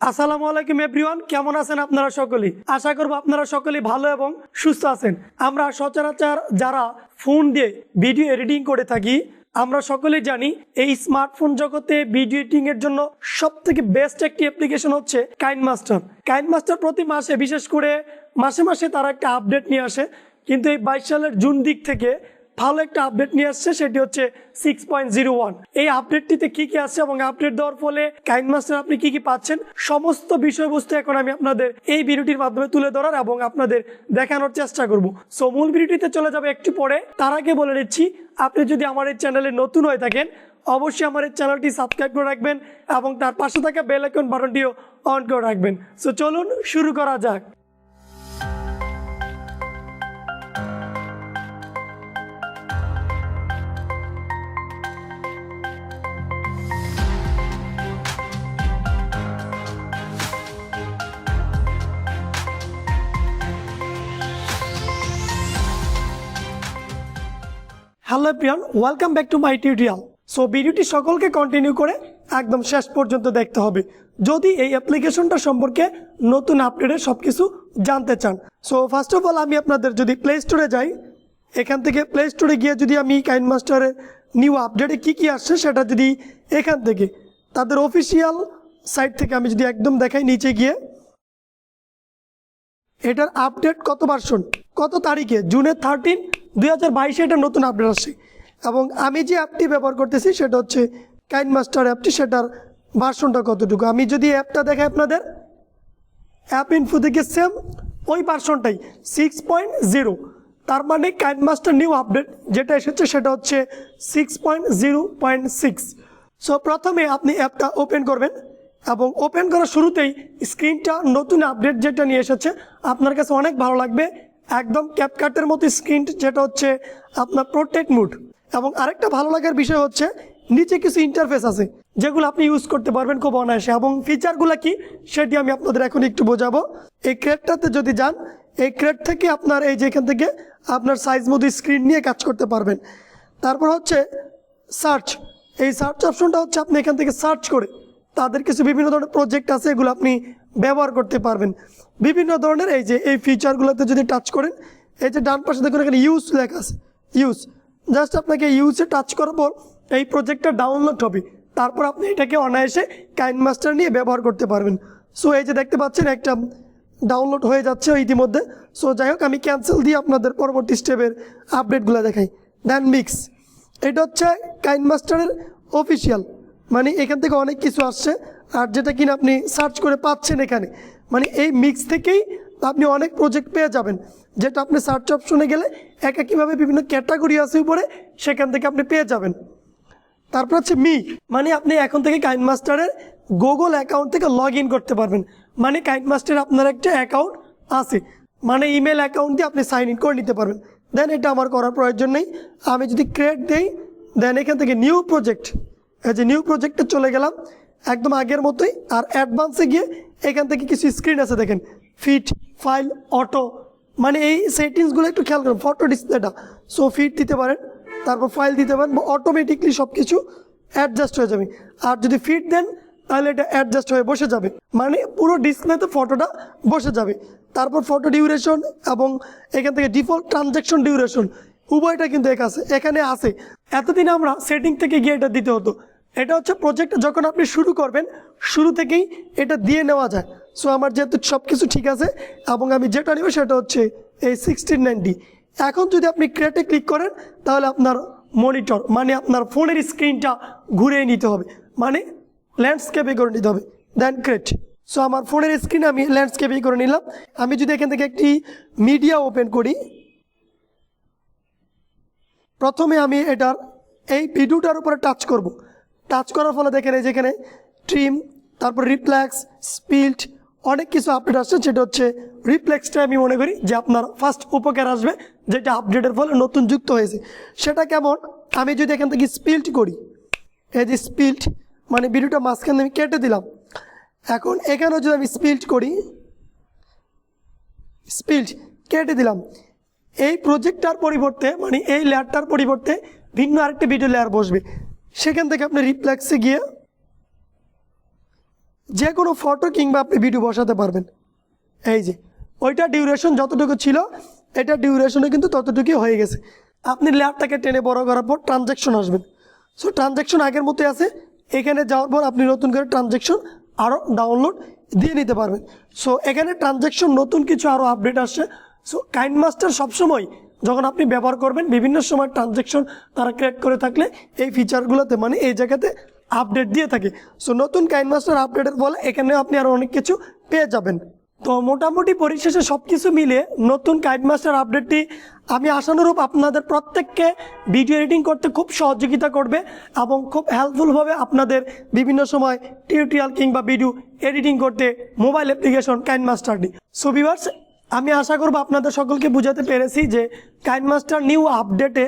আসসালামুয়ালাইকুম everyone, কেমন আছেন আপনারা সকলেই? আশা করব আপনারা সকলেই ভালো এবং সুস্থ আছেন। আমরা সচরাচর যারা ফোন দিয়ে ভিডিও এডিটিং করে থাকি, আমরা সকলেই জানি এই স্মার্টফোন জগতে ভিডিও এডিটিং এর জন্য সবথেকে বেস্ট একটি অ্যাপ্লিকেশন হচ্ছে কাইনমাস্টার। কাইনমাস্টার প্রতি মাসে, বিশেষ করে মাসে মাসে তারা একটা আপডেট নিয়ে আসে, কিন্তু এই 22 সালের জুন দিক থেকে ভালো একটা আপডেট নিয়ে আসছে, সেটি হচ্ছে 6.0.1। এই আপডেটটিতে কি কি আছে এবং আপডেট দেওয়ার ফলে কাইনমাস্টার আপনি কি কি পাচ্ছেন, সমস্ত বিষয়বস্তু এখন আমি আপনাদের এই ভিডিওটির মাধ্যমে তুলে ধরার এবং আপনাদের দেখানোর চেষ্টা করব। সো মূল ভিডিওটিতে চলে যাবে একটু পরে। তার আগে বলে দিচ্ছি, আপনি যদি আমার এই চ্যানেলে নতুন হয়ে থাকেন, অবশ্যই আমার এই চ্যানেলটি সাবস্ক্রাইব করে রাখবেন এবং তার পাশে থাকা বেল আইকন বাটনটিও অন করে রাখবেন। সো চলুন শুরু করা যাক। Hello everyone, welcome back to my tutorial. So ভিডিওটি সকলকে কন্টিনিউ করে একদম শেষ পর্যন্ত দেখতে হবে যদি এই অ্যাপ্লিকেশনটা সম্পর্কে নতুন আপডেটের সব কিছু জানতে চান। সো ফার্স্ট অফ অল আমি আপনাদের যদি প্লে স্টোরে যাই, এখান থেকে প্লে স্টোরে গিয়ে যদি আমি কাইনমাস্টারের নিউ আপডেটে কী কী আসছে সেটা যদি এখান থেকে তাদের অফিসিয়াল সাইট থেকে আমি যদি একদম দেখাই, নিচে গিয়ে এটার আপডেট কত ভার্সন, কত তারিখে, জুনের 13, 2022 এটা নতুন আপডেট আসছে। এবং আমি যে অ্যাপটি ব্যবহার করতেছি সেটা হচ্ছে কাইনমাস্টার অ্যাপটি, সেটার ভার্সনটা কতটুকু। আমি যদি অ্যাপটা দেখাই আপনাদের, অ্যাপ ইনফো থেকে সেম ওই ভার্সনটাই 6.0। তার মানে কাইনমাস্টার নিউ আপডেট যেটা এসেছে সেটা হচ্ছে 6.0.6। সো প্রথমে আপনি অ্যাপটা ওপেন করবেন এবং ওপেন করার শুরুতেই স্ক্রিনটা নতুন আপডেট যেটা নিয়ে এসেছে আপনার কাছে অনেক ভালো লাগবে, একদম ক্যাপকাটের মতো স্ক্রিন, যেটা হচ্ছে আপনার প্রোটেক্ট মুড। এবং আরেকটা ভালো লাগার বিষয় হচ্ছে নিচে কিছু ইন্টারফেস আছে যেগুলো আপনি ইউজ করতে পারবেন খুব অনায়াসে। এবং ফিচারগুলো কি সেটি আমি আপনাদের এখন একটু বোঝাবো। এই ক্রেডটাতে যদি যান, এই ক্রেড থেকে আপনার এই যে এখান থেকে আপনার সাইজ মতো স্ক্রিন নিয়ে কাজ করতে পারবেন। তারপর হচ্ছে সার্চ, এই সার্চ অপশনটা হচ্ছে আপনি এখান থেকে সার্চ করে তাদের কিছু বিভিন্ন ধরনের প্রজেক্ট আছে, এগুলো আপনি ব্যবহার করতে পারবেন। বিভিন্ন ধরনের এই যে এই ফিচারগুলোতে যদি টাচ করেন, এই যে ডান পাশে দেখুন এখানে ইউজ লেখা আছে, ইউজ, জাস্ট আপনাকে ইউজে টাচ করার পর এই প্রজেক্টটা ডাউনলোড হবে, তারপর আপনি এটাকে অনায়াসে কাইনমাস্টার নিয়ে ব্যবহার করতে পারবেন। সো এই যে দেখতে পাচ্ছেন একটা ডাউনলোড হয়ে যাচ্ছে ইতিমধ্যে। সো যাই হোক, আমি ক্যান্সেল দিয়ে আপনাদের পরবর্তী স্টেপের আপডেটগুলো দেখাই। দেন মিক্স, এটা হচ্ছে কাইনমাস্টারের অফিসিয়াল, মানে এখান থেকে অনেক কিছু আসছে আর যেটা কিনা আপনি সার্চ করে পাচ্ছেন এখানে। মানে এই মিক্স থেকেই আপনি অনেক প্রজেক্ট পেয়ে যাবেন, যেটা আপনি সার্চ অপশনে গেলে একইভাবে বিভিন্ন ক্যাটাগরি আছে উপরে, সেখান থেকে আপনি পেয়ে যাবেন। তারপর হচ্ছে মানে আপনি এখন থেকে কাইনমাস্টারের গুগল অ্যাকাউন্ট থেকে লগ ইন করতে পারবেন। মানে কাইনমাস্টারে আপনার একটা অ্যাকাউন্ট আছে, মানে ইমেল অ্যাকাউন্ট দিয়ে আপনি সাইন ইন করে নিতে পারবেন। দেন এটা আমার করার প্রয়োজন নেই। আমি যদি ক্রিয়েট দেই, দেন এখান থেকে নিউ প্রজেক্ট, এই যে নিউ প্রজেক্টে চলে গেলাম একদম আগের মতোই। আর অ্যাডভান্সে গিয়ে এখান থেকে কিছু স্ক্রিন আছে দেখেন, ফিট, ফাইল, অটো, মানে এই সেটিংসগুলো একটু খেয়াল করুন। ফটো ডিসপ্লেটা, সো ফিট দিতে পারেন, তারপর ফাইল দিতে পারেন, অটোমেটিকলি সব কিছু অ্যাডজাস্ট হয়ে যাবে। আর যদি ফিট দেন তাহলে এটা অ্যাডজাস্ট হয়ে বসে যাবে, মানে পুরো ডিসপ্লেতে ফটোটা বসে যাবে। তারপর ফটো ডিউরেশন এবং এখান থেকে ডিফল্ট ট্রানজ্যাকশন ডিউরেশন, উভয়টা কিন্তু এখানে আছে। এতদিন আমরা সেটিং থেকে গিয়ে এটা দিতে হতো। এটা হচ্ছে প্রজেক্ট যখন আপনি শুরু করবেন, শুরু থেকেই এটা দিয়ে নেওয়া যায়। সো আমার যেহেতু সব কিছু ঠিক আছে এবং আমি যেটা নেব সেটা হচ্ছে এই 1690। এখন যদি আপনি ক্রিয়েটে ক্লিক করেন তাহলে আপনার মনিটর, মানে আপনার ফোনের স্ক্রিনটা ঘুরিয়ে নিতে হবে, মানে ল্যান্ডস্কেপে করে নিতে হবে। দেন ক্রিয়েট। সো আমার ফোনের স্ক্রিনে আমি ল্যান্ডস্কেপেই করে নিলাম। আমি যদি এখান থেকে একটি মিডিয়া ওপেন করি, প্রথমে আমি এটার এই ভিডিওটার উপরে টাচ করব। টাচ করার ফলে দেখেন এই যেখানে ট্রিম, তারপর রিফ্লেক্স, স্পিল্ট, অনেক কিছু আপডেট আসছে। সেটা হচ্ছে রিফ্লেক্সটা আমি মনে করি যে আপনার ফার্স্ট উপকার আসবে, যেটা আপডেটের ফলে নতুন যুক্ত হয়েছে। সেটা কেমন, আমি যদি এখান থেকে স্পিল্ট করি, এই যে স্পিল্ট, মানে ভিডিওটা মাঝখানে আমি কেটে দিলাম। এখন এখানেও যদি আমি স্পিল্ট করি, স্পিল্ট কেটে দিলাম, এই প্রজেক্টটার পরিবর্তে, মানে এই লেয়ারটার পরিবর্তে ভিন্ন আরেকটা ভিডিও লেয়ার বসবে। সেখান থেকে আপনি রিফ্লেক্সে গিয়ে যে কোনো ফটো কিংবা আপনি ভিডিও বসাতে পারবেন। এই যে ওইটা ডিউরেশন যতটুকু ছিল এটা ডিউরেশনে কিন্তু ততটুকুই হয়ে গেছে। আপনি ল্যাপটাকে টেনে বড় করার পর ট্রানজ্যাকশন আসবেন। সো ট্রানজ্যাকশন আগের মতোই আছে, এখানে যাওয়ার পর আপনি নতুন করে ট্রানজ্যাকশন আরও ডাউনলোড দিয়ে নিতে পারবেন। সো এখানে ট্রানজ্যাকশন নতুন কিছু আরও আপডেট আসছে। সো কাইনমাস্টার সবসময় যখন আপনি ব্যবহার করবেন বিভিন্ন সময় ট্রানজ্যাকশন তারা ক্রিয়েট করে থাকলে এই ফিচারগুলোতে মানে এই জায়গাতে আপডেট দিয়ে থাকে। সো নতুন কাইনমাস্টার আপডেটের ফলে এখানে আপনি আরও অনেক কিছু পেয়ে যাবেন। তো মোটামুটি পরিশেষে সব কিছু মিলে নতুন কাইনমাস্টার আপডেটটি আমি আশানুরূপ আপনাদের প্রত্যেককে ভিডিও এডিটিং করতে খুব সহযোগিতা করবে এবং খুব হেল্পফুলভাবে আপনাদের বিভিন্ন সময় টিউটোরিয়াল কিংবা ভিডিও এডিটিং করতে মোবাইল অ্যাপ্লিকেশন কাইনমাস্টারটি। সো ভিউয়ার্স, আমি আশা করব আপনাদের সকলকে বোঝাতে পেরেছি যে কাইনমাস্টার নিউ আপডেটে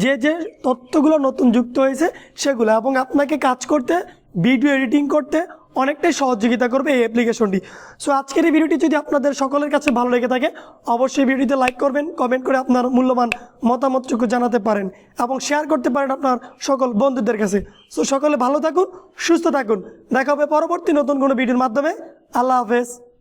যে যে তথ্যগুলো নতুন যুক্ত হয়েছে সেগুলো, এবং আপনাকে কাজ করতে ভিডিও এডিটিং করতে অনেকটাই সহযোগিতা করবে এই অ্যাপ্লিকেশনটি। সো আজকের এই ভিডিওটি যদি আপনাদের সকলের কাছে ভালো লেগে থাকে অবশ্যই ভিডিওতে লাইক করবেন, কমেন্ট করে আপনার মূল্যবান মতামতটুকু জানাতে পারেন এবং শেয়ার করতে পারেন আপনার সকল বন্ধুদের কাছে। সো সকলে ভালো থাকুন, সুস্থ থাকুন, দেখা হবে পরবর্তী নতুন কোনো ভিডিওর মাধ্যমে। আল্লাহ হাফেজ।